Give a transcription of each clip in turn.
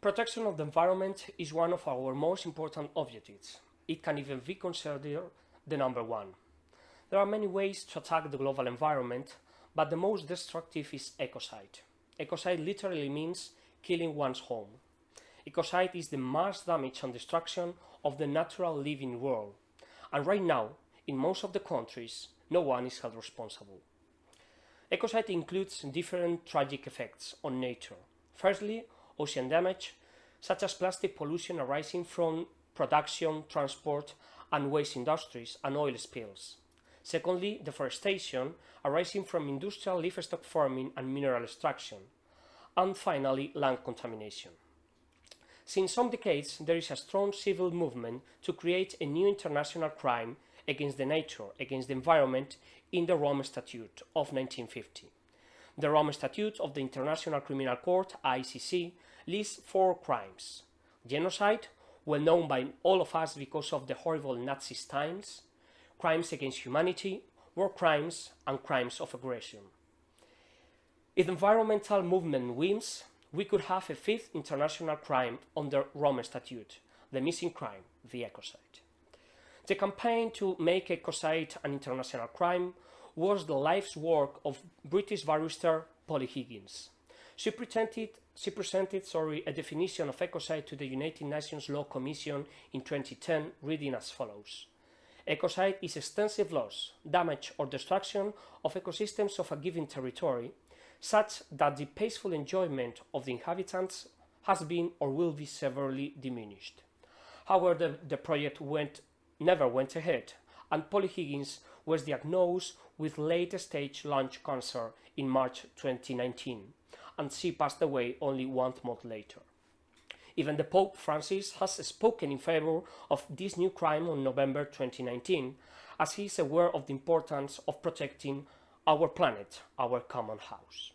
Protection of the environment is one of our most important objectives. It can even be considered the number one. There are many ways to attack the global environment, but the most destructive is ecocide. Ecocide literally means killing one's home. Ecocide is the mass damage and destruction of the natural living world, and right now, in most of the countries, no one is held responsible. Ecocide includes different tragic effects on nature. Firstly, ocean damage, such as plastic pollution arising from production, transport, and waste industries and oil spills. Secondly, deforestation arising from industrial livestock farming and mineral extraction. And finally, land contamination. Since some decades, there is a strong civil movement to create a new international crime against the nature, against the environment in the Rome Statute of 1950. The Rome Statute of the International Criminal Court, ICC, lists 4 crimes: genocide, well known by all of us because of the horrible Nazi times, crimes against humanity, war crimes, and crimes of aggression. If the environmental movement wins, we could have a 5th international crime under Rome Statute, the missing crime, the ecocide. The campaign to make ecocide an international crime was the life's work of British barrister Polly Higgins. She presented a definition of ecocide to the United Nations Law Commission in 2010, reading as follows. Ecocide is extensive loss, damage or destruction of ecosystems of a given territory, such that the peaceful enjoyment of the inhabitants has been or will be severely diminished. However, the project never went ahead, and Polly Higgins was diagnosed with late-stage lung cancer in March 2019, and she passed away only 1 month later. Even the Pope Francis has spoken in favor of this new crime on November 2019, as he is aware of the importance of protecting our planet, our common house.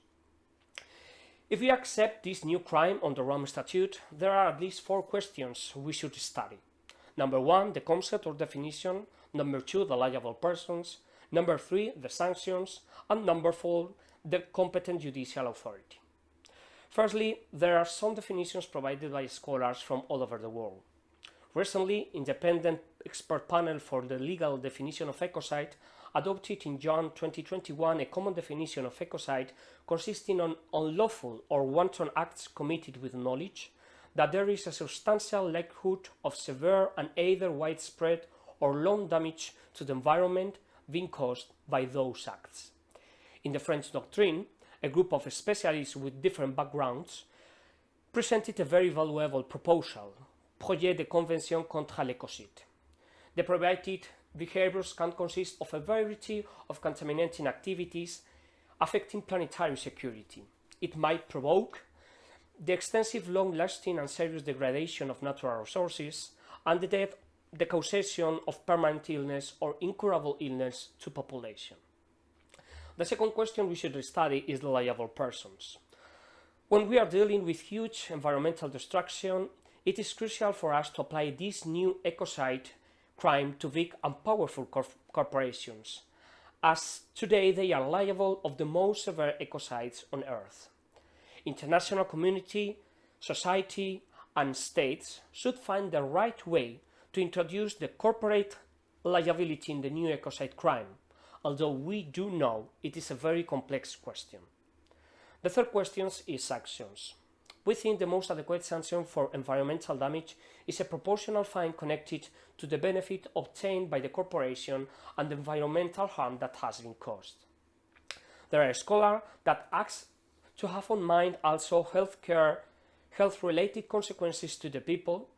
If we accept this new crime on the Rome Statute, there are at least 4 questions we should study. Number 1, the concept or definition. Number 2, the liable persons. Number 3, the sanctions. And number 4, the competent judicial authority. Firstly, there are some definitions provided by scholars from all over the world. Recently, independent expert panel for the legal definition of ecocide adopted in June 2021 a common definition of ecocide consisting on unlawful or wanton acts committed with knowledge that there is a substantial likelihood of severe and either widespread or long damage to the environment being caused by those acts. In the French doctrine, a group of specialists with different backgrounds presented a very valuable proposal, Projet de Convention contre l'Ecocide. The prohibited behaviors can consist of a variety of contaminating activities affecting planetary security. It might provoke the extensive, long-lasting and serious degradation of natural resources and the death, the causation of permanent illness or incurable illness to population. The second question we should study is the liable persons. When we are dealing with huge environmental destruction, it is crucial for us to apply this new ecocide crime to big and powerful corporations, as today they are liable of the most severe ecocides on Earth. International community, society, and states should find the right way to introduce the corporate liability in the new ecocide crime, although we do know it is a very complex question. The third question is sanctions. We think the most adequate sanction for environmental damage is a proportional fine connected to the benefit obtained by the corporation and the environmental harm that has been caused. There are scholars that ask to have on mind also health-related consequences to the people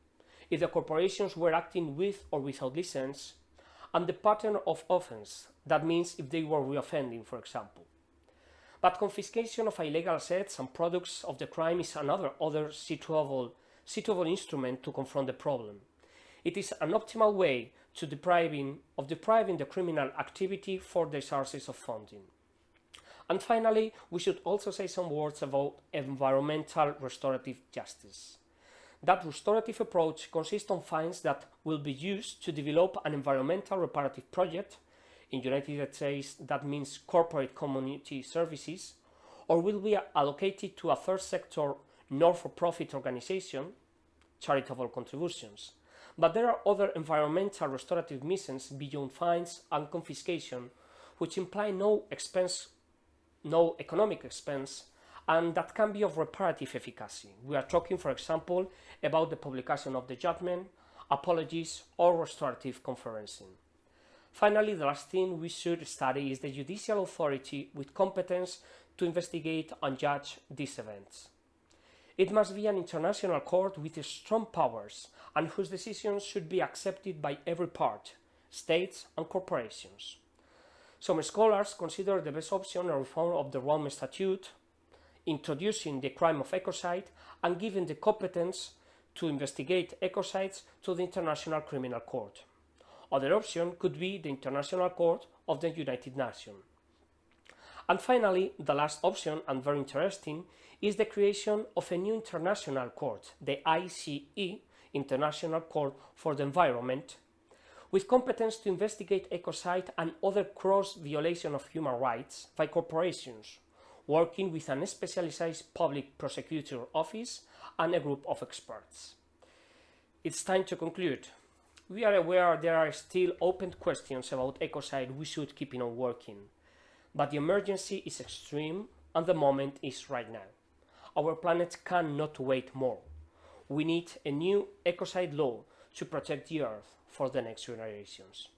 if the corporations were acting with or without license, and the pattern of offense, that means if they were reoffending, for example. But confiscation of illegal assets and products of the crime is another suitable instrument to confront the problem. It is an optimal way to depriving the criminal activity for the sources of funding. And finally, we should also say some words about environmental restorative justice. That restorative approach consists on funds that will be used to develop an environmental reparative project. In the United States, that means corporate community services, or will be allocated to a third sector not-for-profit organization, charitable contributions. But there are other environmental restorative missions beyond fines and confiscation, which imply no economic expense, and that can be of reparative efficacy. We are talking, for example, about the publication of the judgment, apologies, or restorative conferencing. Finally, the last thing we should study is the judicial authority with competence to investigate and judge these events. It must be an international court with strong powers and whose decisions should be accepted by every part, states and corporations. Some scholars consider the best option a reform of the Rome Statute, introducing the crime of ecocide and giving the competence to investigate ecocides to the International Criminal Court. Other option could be the International Court of the United Nations. And finally, the last option, and very interesting, is the creation of a new international court, the ICE, International Court for the Environment, with competence to investigate ecocide and other gross violation of human rights by corporations, working with an specialized public prosecutor office and a group of experts. It's time to conclude. We are aware there are still open questions about ecocide we should keep on working, but the emergency is extreme and the moment is right now. Our planet cannot wait more. We need a new ecocide law to protect the Earth for the next generations.